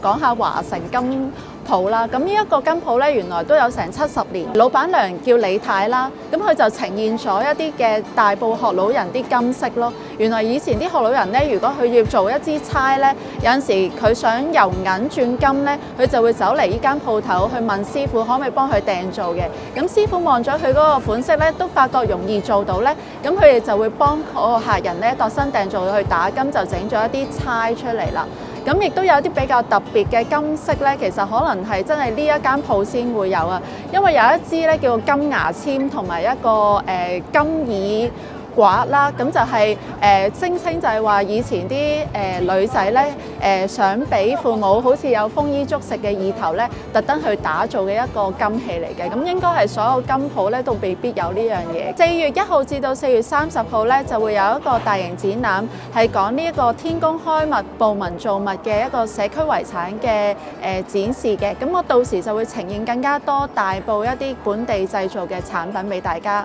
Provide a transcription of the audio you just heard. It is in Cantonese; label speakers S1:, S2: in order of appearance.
S1: 講下華城金鋪啦，咁呢一個金鋪咧，原來都有成70年，老闆娘叫李太啦，咁佢就呈現咗一啲嘅大埔學老人啲金飾咯。原來以前啲學老人咧，如果佢要做一支釵咧，有陣時佢想由銀轉金咧，佢就會走嚟呢間鋪頭去問師傅可唔可以幫佢訂做嘅。咁師傅望咗佢嗰個款式咧，都發覺容易做到咧，咁佢哋就會幫嗰個客人咧度身訂做去打金，就整咗一啲釵出嚟啦。咁亦都有啲比較特別嘅金飾咧，其實可能係真係呢一間鋪先會有啊，因為有一支咧叫做金牙籤同埋一個金耳刮啦，咁就係聲稱就係話以前啲女仔咧想俾父母好似有豐衣足食嘅意頭咧，特登去打造嘅一個金器嚟嘅。咁應該係所有金鋪咧都未必有呢樣嘢。4月1號至到4月30號咧就會有一個大型展覽，係講呢一個天工開物、步文造物嘅一個社區遺產嘅展示嘅。咁我到時就會呈現更加多大埔一啲本地製造嘅產品俾大家。